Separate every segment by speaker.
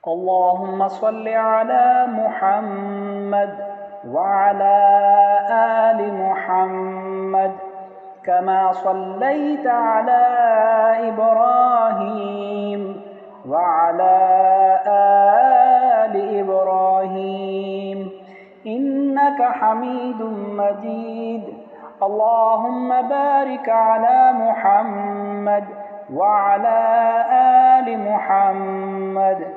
Speaker 1: اللهم صل على محمد وعلى آل محمد كما صليت على إبراهيم وعلى آل إبراهيم إنك حميد مجيد اللهم بارك على محمد وعلى آل محمد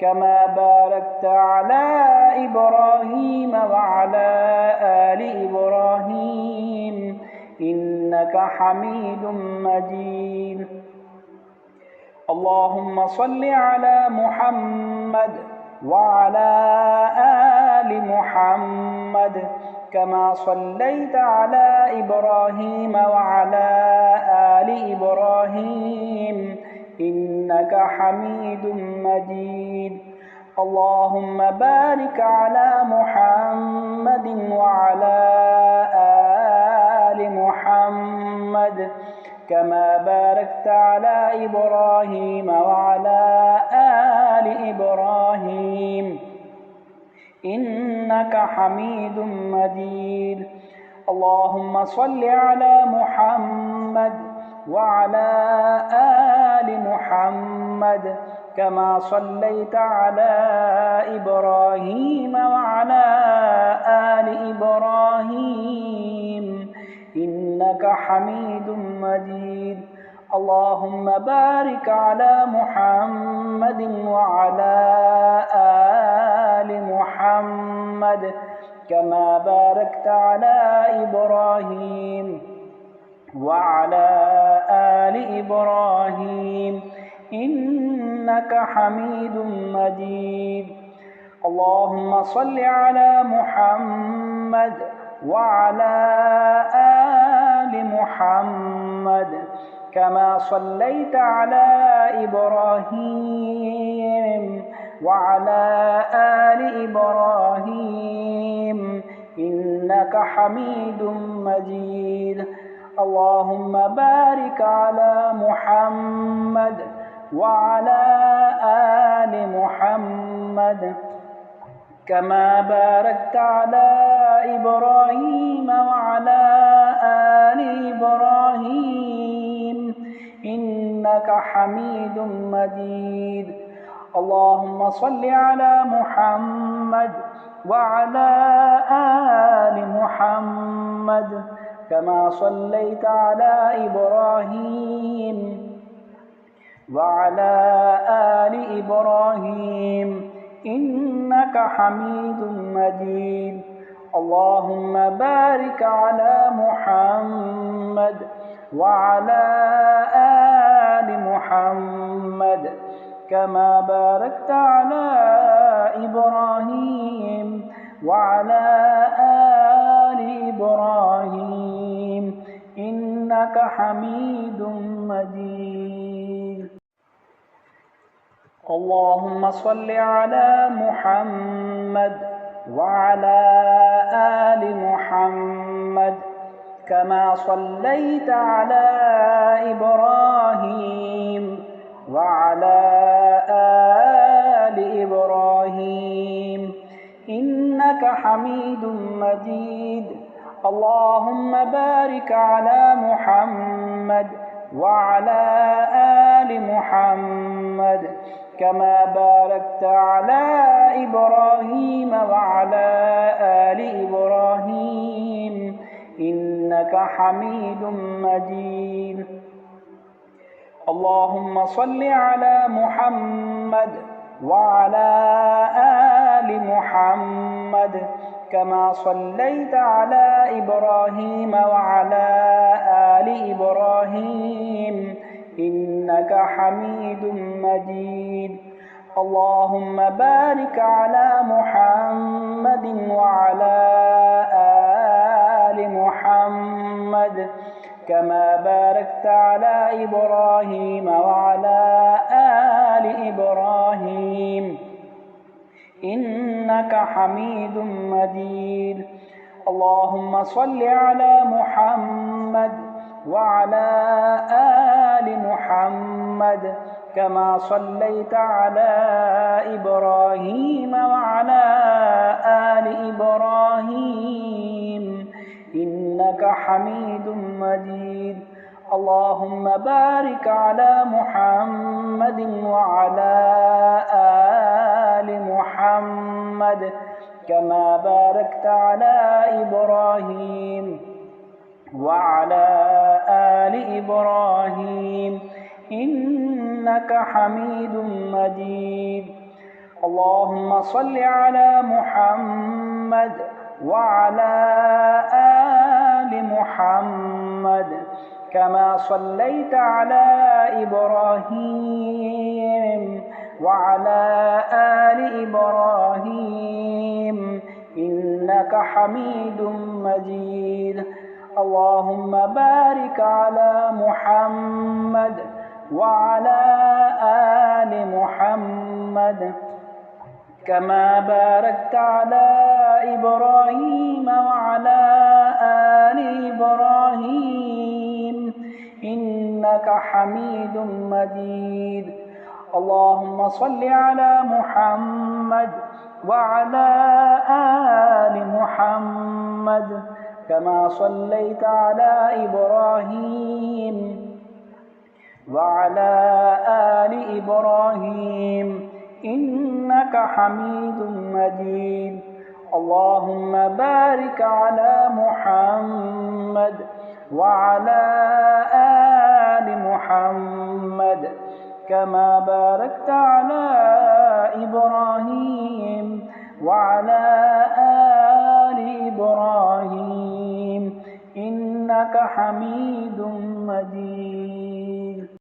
Speaker 1: كما باركت على إبراهيم وعلى آل إبراهيم إنك حميد مجيد اللهم صل على محمد وعلى آل محمد كما صليت على إبراهيم وعلى آل إبراهيم إنك حميد مجيد اللهم بارك على محمد وعلى آل محمد كما باركت على إبراهيم وعلى آل إبراهيم إنك حميد مجيد اللهم صل على محمد وعلى آل محمد كما صليت على إبراهيم وعلى آل إبراهيم إنك حميد مجيد اللهم بارك على محمد وعلى آل محمد كما باركت على إبراهيم وعلى آل إبراهيم إنك حميد مجيد اللهم صل على محمد وعلى آل محمد كما صليت على إبراهيم وعلى آل إبراهيم إنك حميد مجيد اللهم بارك على محمد وعلى آل محمد كما باركت على إبراهيم وعلى آل إبراهيم إنك حميد مجيد اللهم صل على محمد وعلى آل محمد كما صليت على إبراهيم وعلى آل إبراهيم إنك حميد مجيد اللهم بارك على محمد وعلى آل محمد كما باركت على إبراهيم وعلى آل إبراهيم إنك حميد مجيد اللهم صل على محمد وعلى آل محمد كما صليت على إبراهيم وعلى آل إبراهيم إنك حميد مجيد اللهم بارك على محمد وعلى آل محمد كما باركت على إبراهيم وعلى آل إبراهيم إنك حميد مجيد اللهم صل على محمد وعلى آل محمد كما صليت على إبراهيم وعلى آل إبراهيم إنك حميد مجيد اللهم بارك على محمد وعلى آل محمد كما باركت على إبراهيم وعلى آل إبراهيم إنك حميد مجيد اللهم صل على محمد وعلى آل محمد كما صليت على إبراهيم وعلى آل إبراهيم إنك حميد مجيد اللهم بارك على محمد وعلى آل محمد كما باركت على إبراهيم وعلى آل إبراهيم إنك حميد مجيد اللهم صل على محمد وعلى آل محمد كما صليت على إبراهيم وعلى آل إبراهيم إنك حميد مجيد اللهم بارك على محمد وعلى آل محمد كما باركت على إبراهيم وعلى آل إبراهيم إنك حميد مجيد اللهم صل على محمد وعلى آل محمد كما صليت على إبراهيم وعلى آل إبراهيم إنك حميد مجيد اللهم بارك على محمد وعلى آل محمد كما باركت على إبراهيم وعلى آل إبراهيم إنك حميد مجيد